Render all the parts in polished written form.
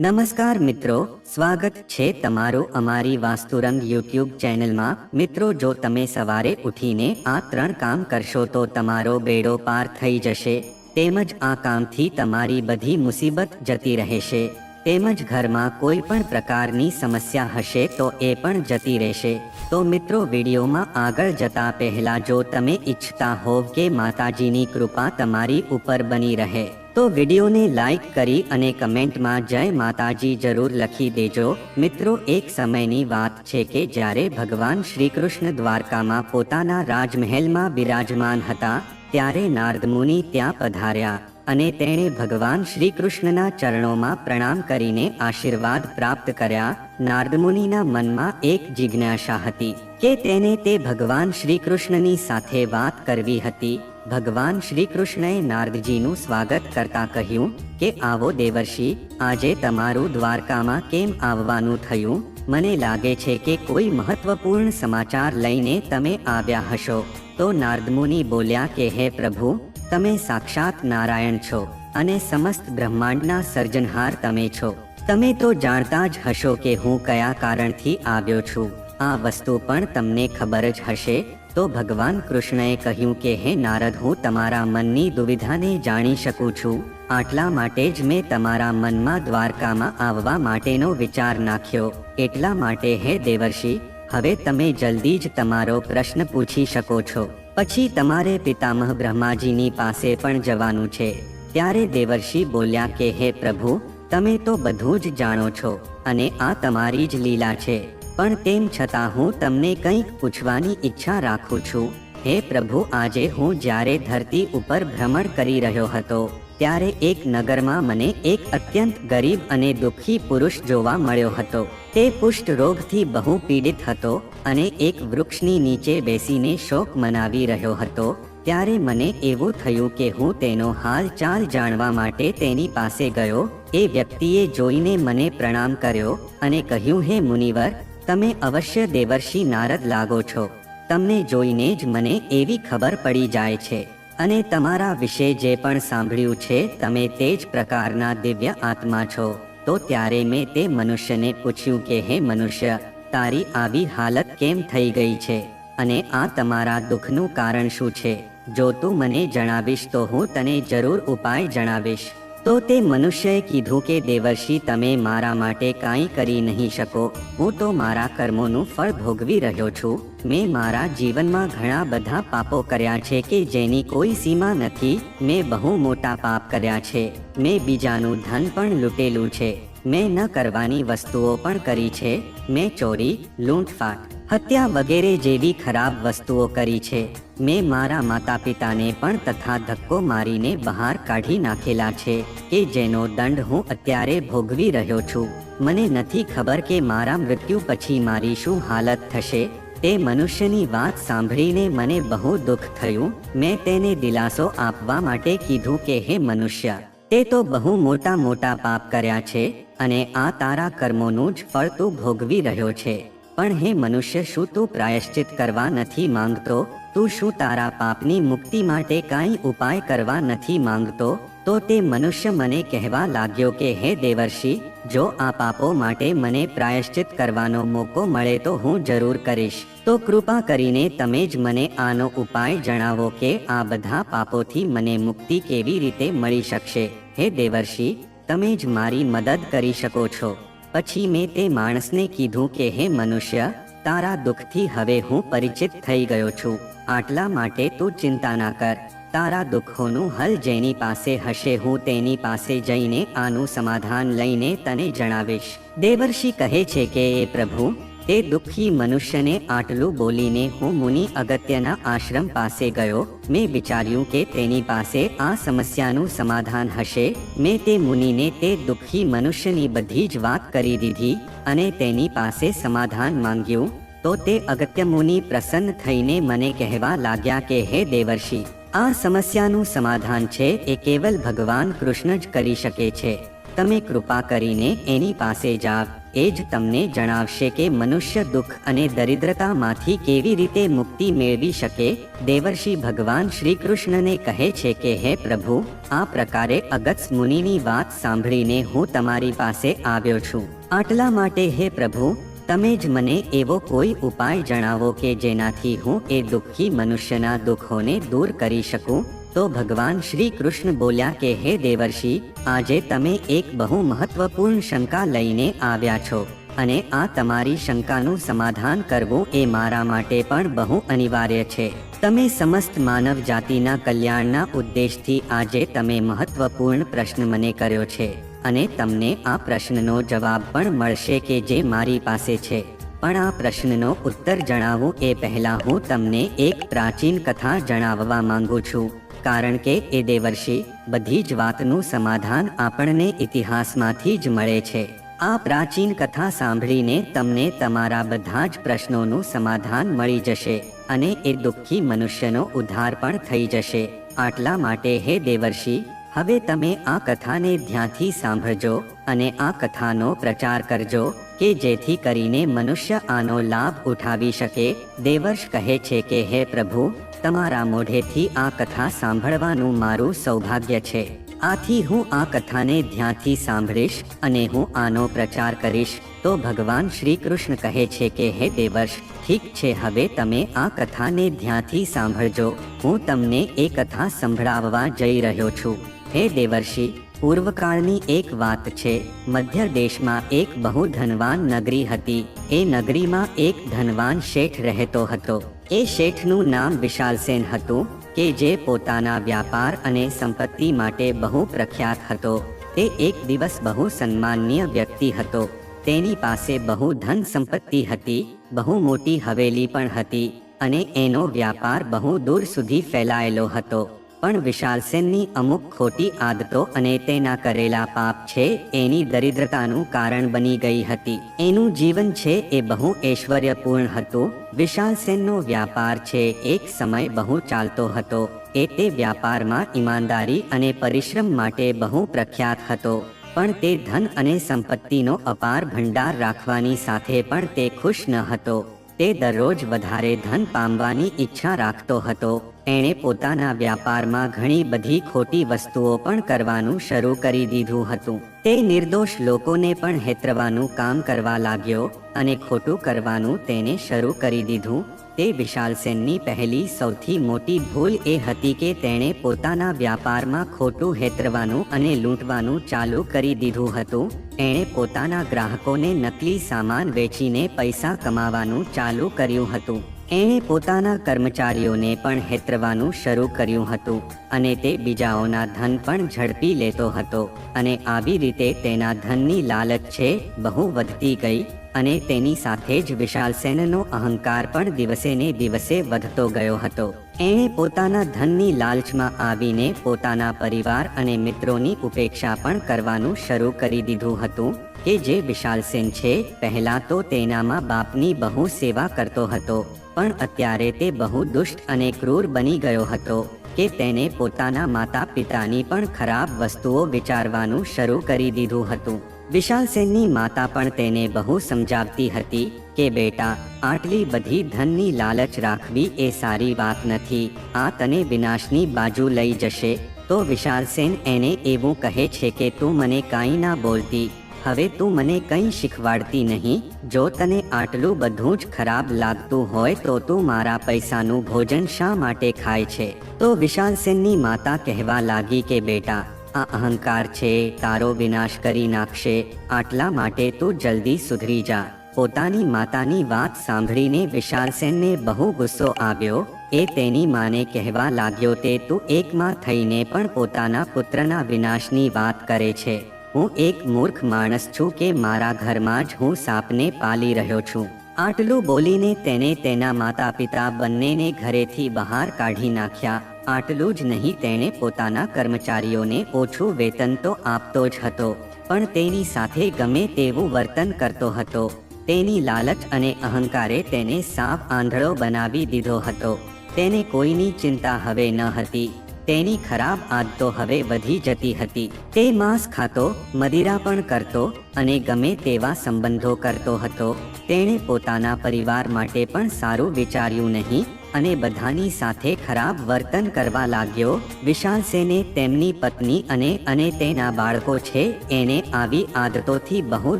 નમસ્કાર મિત્રો, સ્વાગત છે તમારું અમારી વાસ્તુરંગ યુટ્યુબ ચેનલમાં। મિત્રો, જો તમે સવારે ઉઠીને આ 3 કામ કરશો તો તમારો બેડો પાર થઈ જશે, તેમજ આ કામથી તમારી બધી મુસીબત જતી રહેશે, તેમજ ઘરમાં કોઈ પણ પ્રકારની સમસ્યા હશે તો એ પણ જતી રહેશે। તો મિત્રો, વિડીયોમાં આગળ જતા પહેલા જો તમે ઈચ્છતા હોવ કે માતાજીની કૃપા તમારી ઉપર બની રહે તો વિડીયોને લાઈક કરી અને કમેન્ટમાં જય માતાજી જરૂર લખી દેજો। મિત્રો, એક સમયની વાત છે કે જ્યારે ભગવાન શ્રી કૃષ્ણ દ્વારકામાં પોતાના રાજમહેલમાં બિરાજમાન હતા ત્યારે નારદ મુનિ ત્યાં પધાર્યા અને તેણે ભગવાન શ્રી કૃષ્ણના ચરણોમાં પ્રણામ કરીને આશીર્વાદ પ્રાપ્ત કર્યા। નારદ મુનિના મનમાં એક જિજ્ઞાસા હતી કે તેને તે ભગવાન શ્રી કૃષ્ણની સાથે વાત કરવી હતી। ભગવાન શ્રી કૃષ્ણએ નારદજીનું સ્વાગત કરતા કહ્યું કે આવો દેવર્ષિ, આજે તમારું દ્વારકામાં કેમ આવવાનું થયું? મને લાગે છે કે કોઈ મહત્વપૂર્ણ સમાચાર લઈને તમે આવ્યા હશો। તો નારદ મુનિ બોલ્યા કે હે પ્રભુ, તમે સાક્ષાત નારાયણ છો અને સમસ્ત બ્રહ્માંડના સર્જનહાર તમે છો। તમે તો જાણતા જ હશો કે હું કયા કારણથી આવ્યો છું, આ વસ્તુ પણ તમને ખબર જ હશે। તો ભગવાન કૃષ્ણએ કહ્યું કે હે નારદ, હું તમારા મનની દુવિધાને જાણી શકું છું, આટલા માટે જ મેં તમારા મનમાં દ્વારકામાં આવવા માટેનો વિચાર નાખ્યો। એટલા માટે હે દેવર્ષિ, હવે તમે જલ્દી જ તમારો પ્રશ્ન પૂછી શકો છો, પછી તમારે પિતામહ બ્રહ્માજીની પાસે પણ જવાનું છે। ત્યારે દેવર્ષિ બોલ્યા કે હે પ્રભુ, તમે તો બધું જ જાણો છો અને આ તમારી જ લીલા છે, પણ તેમ છતાં હું તમને કંઈક પૂછવાની ઈચ્છા રાખું છું। હે પ્રભુ, આજે હું જ્યારે ધરતી ઉપર ભ્રમણ કરી રહ્યો હતો ત્યારે એક નગરમાં મને એક અત્યંત ગરીબ અને દુઃખી પુરુષ જોવા મળ્યો હતો। તે કુષ્ઠ રોગથી બહુ પીડિત હતો અને એક વૃક્ષની નીચે બેસીને શોક મનાવી રહ્યો હતો। ત્યારે મને એવું થયું કે હું તેનો હાલ ચાલ જાણવા માટે તેની પાસે ગયો। એ વ્યક્તિએ જોઈને મને પ્રણામ કર્યો અને કહ્યું, હે મુનિવર, તમે અવશ્ય દેવર્ષિ નારદ લાગો છો। તમને જોઈને જ મને એવી ખબર પડી જાય છે અને તમારા વિશે જે પણ સાંભળ્યું છે તમે તે જ પ્રકારના દિવ્ય આત્મા છો। તો ત્યારે મેં તે મનુષ્યને પૂછ્યું કે હે મનુષ્ય, તારી આવી હાલત કેમ થઈ ગઈ છે અને આ તમારા દુઃખનું કારણ શું છે? જો તું મને જણાવીશ તો હું તને જરૂર ઉપાય જણાવીશ। તો તે મનુષ્યએ કીધું કે દેવર્ષિ, તમે મારા માટે કાંઈ કરી નહીં શકો, હું તો મારા કર્મોનું ફળ ભોગવી રહ્યો છું। મેં મારા જીવનમાં ઘણા બધા પાપો કર્યા છે કે જેની કોઈ સીમા નથી। મેં બહુ મોટા પાપ કર્યા છે, મેં બીજાનું ધન પણ લૂંટેલું છે, મેં ન કરવાની વસ્તુઓ પણ કરી છે, મેં ચોરી, લૂંટફાટ, હત્યા વગેરે જેવી ખરાબ વસ્તુઓ કરી છે। મેં મારા માતા પિતાને પણ તથા ધક્કો મારીને બહાર કાઢી નાખેલા છે કે જેનો દંડ હું અત્યારે ભોગવી રહ્યો છું। મને નથી ખબર કે મારા મૃત્યુ પછી મારી શું હાલત થશે। તે મનુષ્યની વાત સાંભળીને મને બહુ દુઃખ થયું। મેં તેને દિલાસો આપવા માટે કીધું કે હે મનુષ્ય, તે તો બહુ મોટા મોટા પાપ કર્યા છે અને આ તારા કર્મોનું જ ફળ તું ભોગવી રહ્યો છે। પણ હે મનુષ્ય, શું તું પ્રાયશ્ચિત કરવા નથી માંગતો? તું શું તારા પાપની મુક્તિ માટે કાંઈ ઉપાય કરવા નથી માંગતો? તો તે મનુષ્ય મને કહેવા લાગ્યો કે હે દેવર્ષિ, જો આ પાપો માટે મને પ્રાયશ્ચિત કરવાનો મોકો મળે તો હું જરૂર કરીશ। તો કૃપા કરીને તમે જ મને આનો ઉપાય જણાવો કે આ બધા પાપોથી મને મુક્તિ કેવી રીતે મળી શકશે। હે દેવર્ષિ, તમે જ મારી મદદ કરી શકો છો। પછી મેં તે માણસને કીધું કે હે મનુષ્ય, તારા દુઃખથી હવે હું પરિચિત થઈ ગયો છું, આટલા માટે તું ચિંતા ના કર। તારા દુઃખોનું હલ જેની પાસે હશે હું તેની પાસે જઈને આનું સમાધાન લઈને તને જણાવીશ। દેવર્ષિ કહે છે કે એ પ્રભુ, તે દુઃખી મનુષ્યને આટલું બોલીને હું મુનિ અગત્યના આશ્રમ પાસે ગયો। મેં વિચાર્યું કે તેની પાસે આ સમસ્યાનું સમાધાન હશે। મેં તે મુનિને તે દુઃખી મનુષ્યની બધી જ વાત કરી દીધી અને તેની પાસે સમાધાન માંગ્યું। તો તે અગત્ય મુનિ પ્રસન્ન થઈને મને કહેવા લાગ્યા કે હે દેવર્ષિ, આ સમસ્યાનું સમાધાન છે એ કેવલ ભગવાન કૃષ્ણ જ કરી શકે છે। તમે કૃપા કરીને એની પાસે જાવ એ જ તમને જણાવશે કે મનુષ્ય દુઃખ અને દરિદ્રતામાંથી કેવી રીતે મુક્તિ મેળવી શકે. દેવર્ષિ ભગવાન શ્રી કૃષ્ણને કહે છે કે હે પ્રભુ, આ પ્રકારે અગસ્ત્ય મુનિની વાત સાંભળીને હું તમારી પાસે આવ્યો છું. આટલા માટે હે પ્રભુ, તમે જ મને એવો કોઈ ઉપાય જણાવો કે જેનાથી હું એ દુઃખી મનુષ્યના દુઃખોને દૂર કરી શકું. તો ભગવાન શ્રી કૃષ્ણ બોલ્યા કે હે દેવર્ષિ, આજે તમે એક બહુ મહત્વપૂર્ણ શંકા લઈને આવ્યા છો અને આ તમારી શંકાનું સમાધાન કરવું એ મારા માટે પણ બહુ અનિવાર્ય છે. તમે સમસ્ત માનવ જાતિના કલ્યાણના ઉદ્દેશથી આજે તમે મહત્વપૂર્ણ પ્રશ્ન મને કર્યો છે અને તમને આ પ્રશ્નનો જવાબ પણ મળશે કે જે મારી પાસે છે. પણ આ પ્રશ્નનો ઉત્તર જણાવું એ પહેલા હું તમને એક પ્રાચીન કથા જણાવવા માંગુ છું, કારણ કે એ દેવર્ષિ, બધી જ વાતનું સમાધાન આપણને ઇતિહાસમાંથી જ મળે છે. આ પ્રાચીન કથા સાંભળીને તમને તમારા બધા જ પ્રશ્નોનું સમાધાન મળી જશે અને એ દુઃખી મનુષ્યનો ઉદ્ધાર પણ થઈ જશે. આટલા માટે હે દેવર્ષિ, હવે તમે આ કથાને ધ્યાનથી સાંભળજો અને આ કથાનો પ્રચાર કરજો કે જેથી કરીને મનુષ્ય આનો લાભ ઉઠાવી શકે. દેવર્ષ કહે છે કે હે પ્રભુ, તમારા મોઢેથી આ કથા સાંભળવાનું મારું સૌભાગ્ય છે. આથી હું આ કથાને ધ્યાનથી સાંભળીશ અને હું આનો પ્રચાર કરીશ. તો ભગવાન શ્રી કૃષ્ણ કહે છે કે હે દેવર્ષ, ઠીક છે, હવે તમે આ કથાને ધ્યાનથી સાંભળજો. હું તમને એ કથા સંભળાવવા જઈ રહ્યો છું. હે દેવર્ષિ, પૂર્વકાળની એક વાત છે. મધ્ય દેશમાં એક બહુ ધનવાન નગરી હતી. એ નગરીમાં એક ધનવાન શેઠ રહેતો હતો. એ શેઠનું નામ વિશાલસેન હતું કે જે પોતાના વ્યાપાર અને સંપત્તિ માટે બહુ પ્રખ્યાત હતો. તે એક દિવસ બહુ સન્માનનીય વ્યક્તિ હતો. તેની પાસે બહુ ધન સંપત્તિ હતી, બહુ મોટી હવેલી પણ હતી અને એનો વ્યાપાર બહુ દૂર સુધી ફેલાયેલો હતો. પણ વિશાલસેનની અમુક ખોટી આદતો અને તેના કરેલા પાપ છે એની દરિદ્રતાનું કારણ બની ગઈ હતી. એનું જીવન છે એ બહુ ઐશ્વર્યપૂર્ણ હતું. વિશાલસેનનો વ્યાપાર છે એક સમય બહુ ચાલતો હતો. એ તે વ્યાપારમાં ઈમાનદારી અને પરિશ્રમ માટે બહુ પ્રખ્યાત હતો. પણ તે ધન અને સંપત્તિનો અપાર ભંડાર રાખવાની સાથે પણ તે ખુશ ન હતો. તે દરરોજ વધારે ધન પામવાની ઈચ્છા રાખતો હતો. એણે પોતાના વ્યાપારમાં ઘણી બધી ખોટી વસ્તુઓ પણ કરવાનું શરૂ કરી દીધું હતું. તે નિર્દોષ લોકોને પણ હેતરવાનું કામ કરવા લાગ્યો અને ખોટું કરવાનું તેને શરૂ કરી દીધું. તે વિશાલસેનની પહેલી સૌથી મોટી ભૂલ એ હતી કે તેણે પોતાના વ્યાપારમાં ખોટું હેતરવાનું અને લૂંટવાનું ચાલુ કરી દીધું હતું. એણે પોતાના ગ્રાહકોને નકલી સામાન વેચીને પૈસા કમાવાનું ચાલુ કર્યું હતું. એણે પોતાના કર્મચારીઓને પણ હેતરવાનું શરૂ કર્યું હતું અને તે બીજાઓના ધન પણ ઝડપી લેતો હતો. અને આવી રીતે તેના ધનની લાલચ છે બહુ વધતી ગઈ અને તેની સાથે જ વિશાલસેનનો અહંકાર પણ દિવસે ને દિવસે વધતો ગયો હતો. એણે પોતાના ધનની લાલચમાં આવીને પોતાના પરિવાર અને મિત્રોની ઉપેક્ષા પણ કરવાનું શરૂ કરી દીધું હતું. કે જે વિશાલસેન છે, પહેલા તો તેનામાં બાપની બહુ સેવા કરતો હતો, પણ અત્યારે તે બહુ દુષ્ટ અને ક્રૂર બની ગયો હતો કે તેને પોતાના માતા પિતાની પણ ખરાબ વસ્તુઓ વિચારવાનું શરૂ કરી દીધું હતું. વિશાલસેનની માતા પણ તેને બહુ સમજાવતી હતી કે બેટા, આટલી બધી ધનની લાલચ રાખવી એ સારી વાત નથી. આ તને વિનાશની બાજુ લઈ જશે. તો વિશાલસેન એને એવું કહે છે કે તું મને કાંઈ ના બોલતી, હવે તું મને કંઈ શીખવાડતી નહીં. જો તને આટલું બધું જ ખરાબ લાગતું હોય તો તું મારા પૈસાનું ભોજન શા માટે ખાય છે? તો વિશાલસેનની માતા કહેવા લાગી કે બેટા, આ અહંકાર છે તારો વિનાશ કરી નાખશે. આટલા માટે તું જલ્દી સુધરી જા. પોતાની માતાની વાત સાંભળીને વિશાલસેનને બહુ ગુસ્સો આવ્યો. એ તેની માને કહેવા લાગ્યો તે તું એકમાં થઈને પણ પોતાના પુત્રના વિનાશની વાત કરે છે. હું એક મૂર્ખ માણસ છું કે મારા ઘરમાં જ હું સાપને પાલી રહ્યો છું. આટલું બોલીને તેને તેના માતા પિતા બંનેને ઘરેથી બહાર કાઢી નાખ્યા. આટલું જ નહીં, તેણે પોતાના કર્મચારીઓને ઓછું વેતન તો આપતો જ હતો, પણ તેની સાથે ગમે તેવું વર્તન કરતો હતો. તેની લાલચ અને અહંકારે તેને સાવ આંધળો બનાવી દીધો હતો. તેને કોઈની ચિંતા હવે ન હતી. તેની ખરાબ આદતો હવે વધી જતી હતી. તે માંસ ખાતો, મદિરા પણ કરતો અને ગમે તેવા સંબંધો કરતો હતો. તેણે પોતાના પરિવાર માટે પણ સારું વિચાર્યું નહીં અને બધાની સાથે ખરાબ વર્તન કરવા લાગ્યો. વિશાલસેને તેમની પત્ની અને તેના બાળકો છે એને આવી આદતોથી બહુ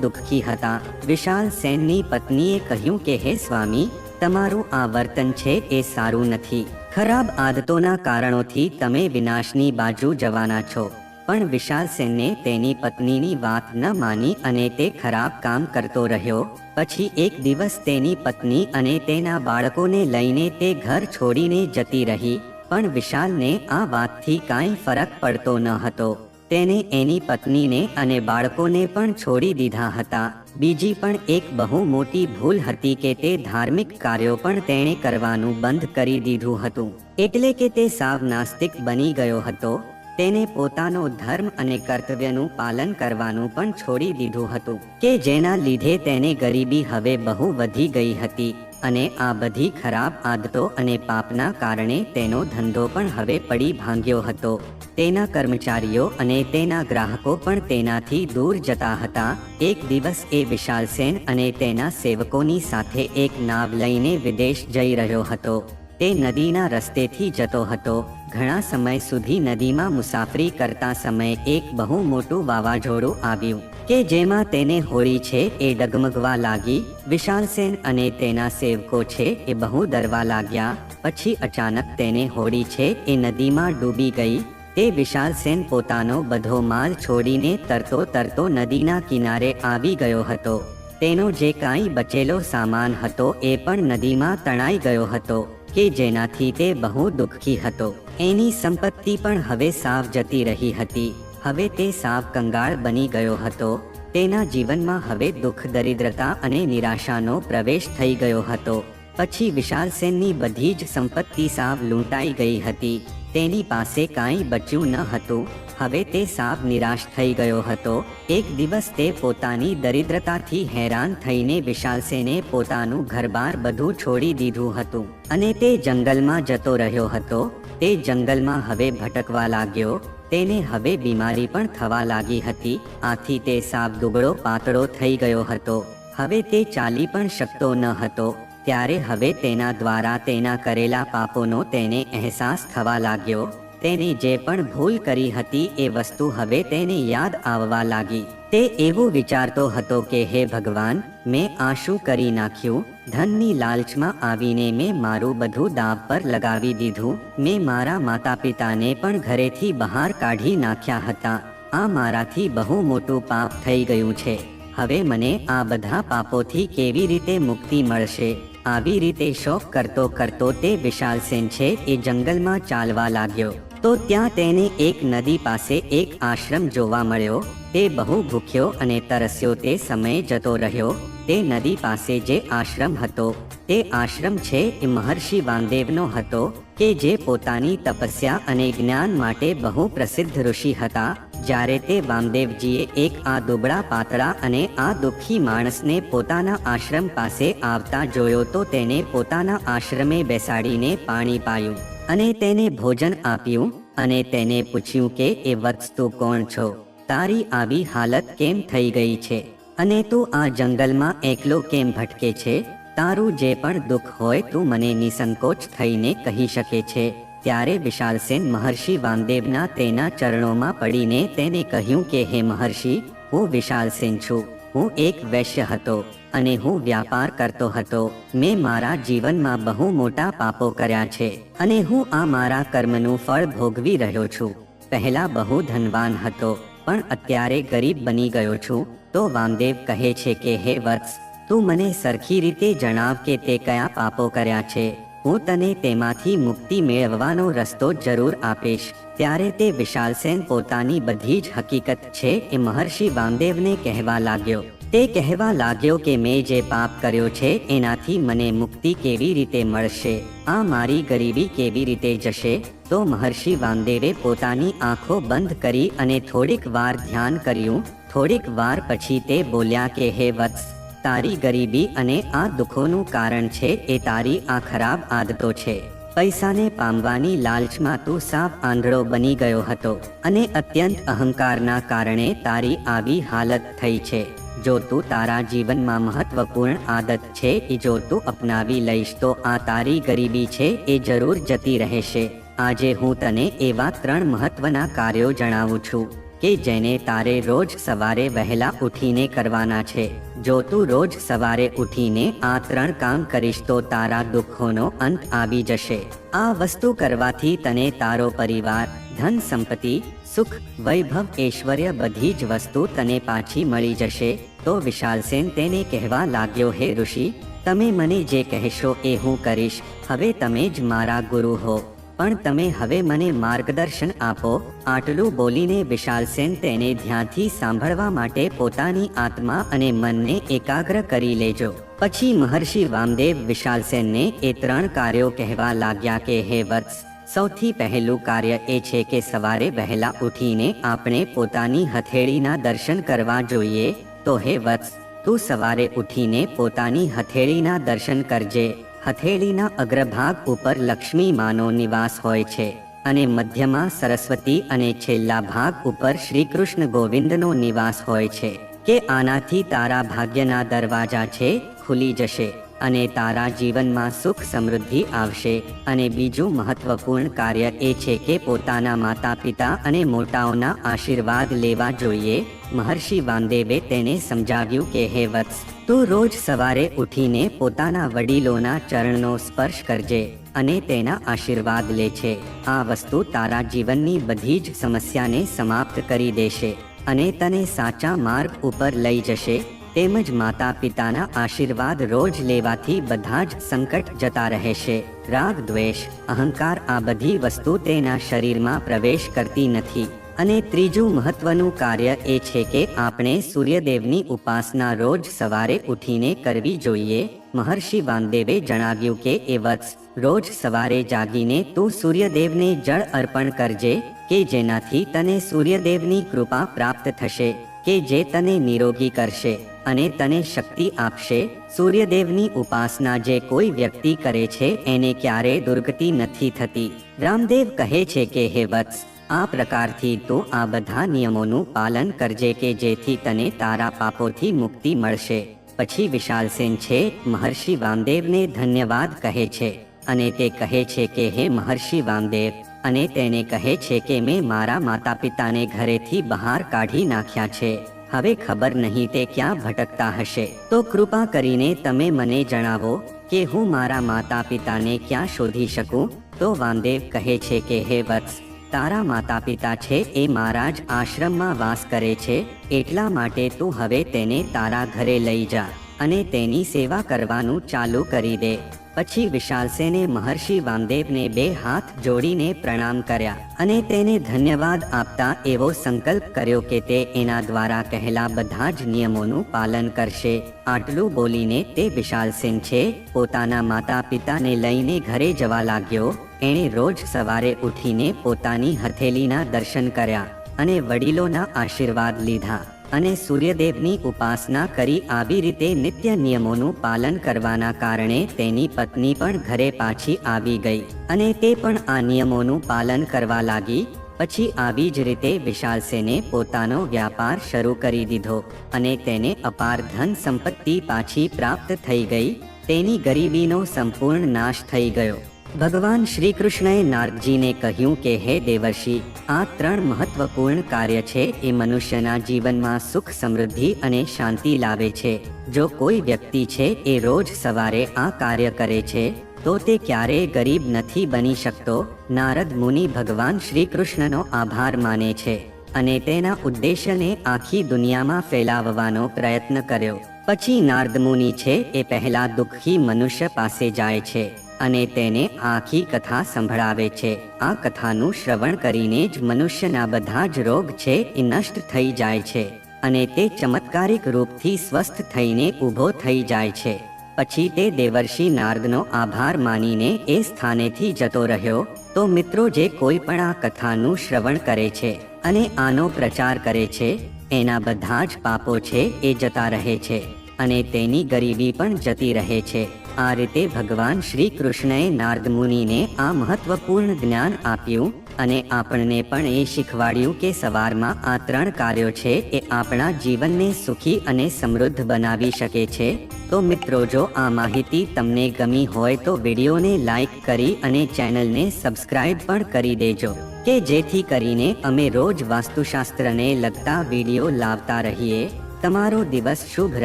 દુઃખી હતા. વિશાલસેનની પત્નીએ કહ્યું કે હે સ્વામી, તમારું આ વર્તન છે એ સારું નથી. ખરાબ આદતોના કારણોથી તમે વિનાશની બાજુ જવાના છો. પણ વિશાલસેને તેની પત્નીની વાત ન માની અને તે ખરાબ કામ કરતો રહ્યો. પછી એક દિવસ તેની પત્ની અને તેના બાળકોને લઈને તે ઘર છોડીને જતી રહી. પણ વિશાલને આ વાતથી કાંઈ ફરક પડતો ન હતો. તેને એની પત્નીને અને બાળકોને પણ છોડી દીધા હતા. બીજી પણ એક બહુ મોટી ભૂલ હતી કે તે ધાર્મિક કાર્યો પણ તેણે કરવાનું બંધ કરી દીધું હતું. એટલે કે તે સાવ નાસ્તિક બની ગયો હતો. તેને પોતાનો ધર્મ અને કર્તવ્યનું પાલન કરવાનું પણ છોડી દીધું હતું કે જેના લીધે તેને ગરીબી હવે બહુ વધી ગઈ હતી અને આ બધી ખરાબ આદતો અને પાપના કારણે તેનો ધંધો પણ હવે પડી ભાંગ્યો હતો. તેના કર્મચારીઓ અને તેના ગ્રાહકો પણ તેનાથી દૂર જતા હતા. એક દિવસ એ વિશાલસેન અને તેના સેવકોની સાથે એક નાવ લઈને વિદેશ જઈ રહ્યો હતો. તે નદીના રસ્તેથી જતો હતો. ઘણા સમય સુધી નદીમાં મુસાફરી કરતા સમયે એક બહુ મોટું વાવાઝોડું આવ્યું કે જેમાં તેને હોડી છે એ ડગમગવા લાગી. વિશાલસેન અને તેના સેવકો છે એ બહુ ડરવા લાગ્યા. પછી અચાનક તેને હોડી છે એ નદીમાં ડૂબી ગઈ. તે વિશાલસેન પોતાનો બધો માલ છોડીને તરતો નદીના કિનારે આવી ગયો હતો. તેનો જે કાંઈ બચેલો સામાન હતો એ પણ નદીમાં તણાઈ ગયો હતો કે જેનાથી તે બહુ દુઃખી હતો. એની સંપત્તિ પણ હવે સાવ જતી રહી હતી. હવે તે સાવ કંગાળ બની ગયો હતો. તેના જીવનમાં હવે દુઃખ, દરિદ્રતા અને નિરાશાનો પ્રવેશ થઈ ગયો હતો. પછી વિશાલસેનની બધી જ સંપત્તિ સાવ લૂંટાઈ ગઈ હતી. તેની પાસે કાંઈ બચ્યું ન હતું. હવે તે સાવ નિરાશ થઈ ગયો હતો. એક દિવસ તે પોતાની દરિદ્રતાથી હેરાન થઈને વિશાલસેને પોતાનું ઘરબાર બધું છોડી દીધું હતું અને તે જંગલમાં જતો રહ્યો હતો. તે જંગલમાં હવે ભટકવા લાગ્યો. તેને હવે બીમારી પણ થવા લાગી હતી. આથી તે સાવ દુબળો પાતળો થઈ ગયો હતો. હવે તે ચાલી પણ શકતો ન હતો. ત્યારે હવે તેના દ્વારા તેના કરેલા પાપોનો તેને અહેસાસ થવા લાગ્યો. તેને જે પણ ભૂલ કરી હતી એ વસ્તુ હવે તેને યાદ આવવા લાગી. તે એવું વિચારતો હતો કે હે ભગવાન, મેં આ શું કરી નાખ્યું? ધનની લાલચમાં આવીને મેં મારું બધું દાવ પર લગાવી દીધું. મેં મારા માતા પિતાને પણ ઘરેથી બહાર કાઢી નાખ્યા હતા. આ મારાથી બહુ મોટું પાપ થઈ ગયું છે. હવે મને આ બધા પાપોથી કેવી રીતે મુક્તિ મળશે? આવી રીતે શોક કરતો કરતો તે વિશાલસેન છે એ જંગલમાં ચાલવા લાગ્યો. તો ત્યાં તેને એક નદી પાસે એક આશ્રમ જોવા મળ્યો. તે બહુ ભૂખ્યો અને તરસ્યો તે સમયે જતો રહ્યો. તે નદી પાસે જે આશ્રમ હતો તે આશ્રમ છે એ મહર્ષિ વામદેવનો હતો કે જે પોતાની તપસ્યા અને જ્ઞાન માટે બહુ પ્રસિદ્ધ ઋષિ હતા. જ્યારે તે વામદેવજીએ એક આ દુબળા પાતળા અને આ દુઃખી માણસને પોતાના આશ્રમ પાસે આવતા જોયો તો તેને પોતાના આશ્રમે બેસાડીને પાણી પાયું અને તેને ભોજન આપ્યું અને તેને પૂછ્યું કે એ વત્સ, તું કોણ છો? તારી આવી હાલત કેમ થઈ ગઈ છે અને તું આ જંગલમાં એકલો કેમ ભટકે છે? તારું જે પણ દુઃખ હોય તું મને નિસંકોચ થઈને કહી શકે છે. ત્યારે વિશાલસેન મહર્ષિ વામદેવના તેના ચરણોમાં પડીને તેને કહ્યું કે હે મહર્ષિ, હું વિશાલસેન છું. હું એક વૈશ્ય હતો અને હું વ્યાપાર કરતો હતો. મેં મારા જીવનમાં બહુ મોટા પાપો કર્યા છે અને હું આ મારા કર્મનું ફળ ભોગવી રહ્યો છું. પહેલા બહુ ધનવાન હતો પણ અત્યારે ગરીબ બની ગયો છું. તો વામદેવ કહે છે કે હે વત્સ, તું મને સરખી રીતે જણાવ કે તે કયા પાપો કર્યા છે. હું તને તેમાંથી મુક્તિ મેળવવાનો રસ્તો જરૂર આપીશ. ત્યારે તે વિશાલસેન પોતાની બધી જ હકીકત છે એ મહર્ષિ વામદેવને કહેવા લાગ્યો. તે કહેવા લાગ્યો કે મેં જે પાપ કર્યો છે એનાથી મને મુક્તિ કેવી રીતે મળશે? આ મારી ગરીબી કેવી રીતે જશે? તો મહર્ષિ વામદેવે પોતાની આંખો બંધ કરી અને થોડીક વાર ધ્યાન કર્યું. થોડીક વાર પછી તે બોલ્યા કે હે વત્સ, તારી ગરીબી અને આ દુઃખોનું કારણ છે એ તારી આ ખરાબ આદતો છે. પૈસાને પામવાની લાલચમાં તું સાવ આંધળો બની ગયો હતો અને અત્યંત અહંકારના કારણે તારી આવી હાલત થઈ છે. જો તું તારા જીવનમાં મહત્વપૂર્ણ આદત છે એ જો તું અપનાવી લઈશ તો આ તારી ગરીબી છે એ જરૂર જતી રહેશે. આજે હું તને એવા 3 મહત્વના કાર્યો જણાવું છું કે જેને તારે રોજ સવારે વહેલા ઉઠીને કરવાના છે. જો તું રોજ સવારે ઉઠીને આ 3 કામ કરીશ તો તારા દુઃખોનો અંત આવી જશે. આ વસ્તુ કરવાથી તને તારો પરિવાર, ધન સંપત્તિ, સુખ, વૈભવ, ઐશ્વર્ય બધી જ વસ્તુ તને પાછી મળી જશે. તો વિશાલસેન તેને કહેવા લાગ્યો, હે ઋષિ, તમે મને જે કહેશો એ હું કરીશ. હવે તમે જ મારા ગુરુ હો, પણ તમે હવે મને માર્ગદર્શન આપો. આટલું બોલીને વિશાલસેન તેને ધ્યાનથી સાંભળવા માટે પોતાની આત્મા અને મનને એકાગ્ર કરી લેજો. પછી મહર્ષિ વામદેવ વિશાલસેનને એ 3 કાર્યો કહેવા લાગ્યા કે હે વત્સ, સૌથી પહેલું કાર્ય એ છે કે સવારે વહેલા ઉઠીને આપણે પોતાની હથેળીના દર્શન કરવા જોઈએ. તો હે વત્સ, તું સવારે ઉઠીને પોતાની હથેળીના દર્શન કરજે. હથેળીના અગ્રભાગ ઉપર લક્ષ્મી માનો નિવાસ હોય છે અને મધ્યમાં સરસ્વતી અને છેલ્લા ભાગ ઉપર શ્રી કૃષ્ણ ગોવિંદનો નિવાસ હોય છે. કે આનાથી તારા ભાગ્યના દરવાજા છે ખુલી જશે અને તારા જીવનમાં સુખ સમૃદ્ધિ આવશે. અને બીજું મહત્વપૂર્ણ કાર્ય એ છે કે પોતાના માતા પિતા અને મોટાઓના આશીર્વાદ લેવા જોઈએ. મહર્ષિ વામદેવે તેને સમજાવ્યું કે હે વત્સ, તું રોજ સવારે ઉઠીને પોતાના વડીલોના ચરણનો સ્પર્શ કરજે અને તેના આશીર્વાદ લે છે. આ વસ્તુ તારા જીવનની બધી જ સમસ્યાને સમાપ્ત કરી દેશે અને તને સાચા માર્ગ ઉપર લઈ જશે. તેમજ માતા પિતાના આશીર્વાદ રોજ લેવાથી બધા જ સંકટ જતા રહેશે. રાગ, દ્વેષ, અહંકાર આ બધી વસ્તુ તેના શરીરમાં પ્રવેશ કરતી નથી. અને ત્રીજું મહત્વનું કાર્ય એ છે કે આપણે સૂર્યદેવની ઉપાસના રોજ સવારે ઉઠીને કરવી જોઈએ. મહર્ષિ વામદેવે જણાવ્યું કે એ વત્સ, રોજ સવારે જાગીને તું સૂર્યદેવને જળ અર્પણ કરજે કે જેનાથી તને સૂર્યદેવની કૃપા પ્રાપ્ત થશે કે જે તને નિરોગી કરશે અને તને શક્તિ આપશે. સૂર્યદેવની ઉપાસના જે કોઈ વ્યક્તિ કરે છે એને ક્યારેય દુર્ગતિ નથી થતી. રામદેવ કહે છે કે હે વત્સ, આ પ્રકારથી તું આ બધા નિયમોનું પાલન કરજે કે જેથી તને તારા પાપોથી મુક્તિ મળશે. પછી વિશાલસેન છે મહર્ષિ વામદેવને ધન્યવાદ કહે છે અને તે કહે છે કે હે મહર્ષિ વામદેવ, અને તેને કહે છે કે મેં મારા માતા પિતાને ઘરેથી બહાર કાઢી નાખ્યા છે. હવે ખબર નહીં તે ક્યાં ભટકતા હશે. તો કૃપા કરીને તમે મને જણાવો કે હું મારા માતા પિતાને ક્યાં શોધી શકું. તો વામદેવ કહે છે કે હે વત્સ, તારા માતા પિતા છે એ મારા જ આશ્રમમાં વાસ કરે છે, એટલા માટે તું હવે તેને તારા ઘરે લઈ જા અને તેની સેવા કરવાનું ચાલુ કરી દે. પછી વિશાલસેને મહર્ષિ વામદેવને 2 હાથ જોડીને પ્રણામ કર્યા અને તેને ધન્યવાદ આપતા એવો સંકલ્પ કર્યો કે તે એના દ્વારા કહેલા બધા જ નિયમોનું પાલન કરશે. આટલું બોલીને તે વિશાલસેન છે પોતાના માતા પિતાને લઈને ઘરે જવા લાગ્યો. એણે રોજ સવારે ઉઠીને પોતાની હથેળીના દર્શન કર્યા અને વડીલોના આશીર્વાદ લીધા અને સૂર્યદેવની ઉપાસના કરી. આવી રીતે નિત્ય નિયમોનું પાલન કરવાના કારણે તેની પત્ની પણ ઘરે પાછી આવી ગઈ અને તે પણ આ નિયમોનું પાલન કરવા લાગી. પછી આવી જ રીતે વિશાલસેને પોતાનો વ્યાપાર શરૂ કરી દીધો અને તેને અપાર ધન સંપત્તિ પાછી પ્રાપ્ત થઈ ગઈ. તેની ગરીબીનો સંપૂર્ણ નાશ થઈ ગયો. ભગવાન શ્રી કૃષ્ણએ નારદજીને કહ્યું કે હે દેવર્ષિ, આ 3 મહત્વપૂર્ણ કાર્ય છે એ મનુષ્યના જીવનમાં સુખ, સમૃદ્ધિ અને શાંતિ લાવે છે. જો કોઈ વ્યક્તિ છે એ રોજ સવારે આ કાર્ય કરે છે તો તે ક્યારેય ગરીબ નથી બની શકતો. નારદ મુનિ ભગવાન શ્રી કૃષ્ણનો આભાર માને છે અને તેના ઉદ્દેશ્યને આખી દુનિયામાં ફેલાવવાનો પ્રયત્ન કર્યો. પછી નારદ મુનિ છે એ પહેલા દુઃખી મનુષ્ય પાસે જાય છે અને તેને આખી કથા સંભળાવે છે. આ કથાનું શ્રવણ કરીને જ મનુષ્યના બધા જ રોગ છે એ નષ્ટ થઈ જાય છે અને તે ચમત્કારિક રૂપથી સ્વસ્થ થઈને ઊભો થઈ જાય છે. પછી તે દેવર્ષિ નારદનો આભાર માનીને એ સ્થાનેથી જતો રહ્યો. તો મિત્રો, જે કોઈ પણ આ કથાનું શ્રવણ કરે છે અને આનો પ્રચાર કરે છે એના બધા જ પાપો છે એ જતા રહે છે અને તેની ગરીબી પણ જતી રહે છે. આ રીતે ભગવાન શ્રી કૃષ્ણએ નારદ મુનિને આ મહત્વપૂર્ણ જ્ઞાન આપ્યું અને આપણને પણ એ શીખવાડ્યું કે સવારમાં આ 3 કાર્યો છે એ આપણા જીવનને સુખી અને સમૃદ્ધ બનાવી શકે છે. તો મિત્રો, જો આ માહિતી તમને ગમી હોય તો વિડીયોને લાઈક કરી અને ચેનલને સબસ્ક્રાઇબ પણ કરી દેજો કે જેથી કરીને અમે રોજ વાસ્તુશાસ્ત્રને લગતા વિડીયો લાવતા રહીએ. તમારો દિવસ શુભ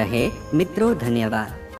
રહે મિત્રો. ધન્યવાદ.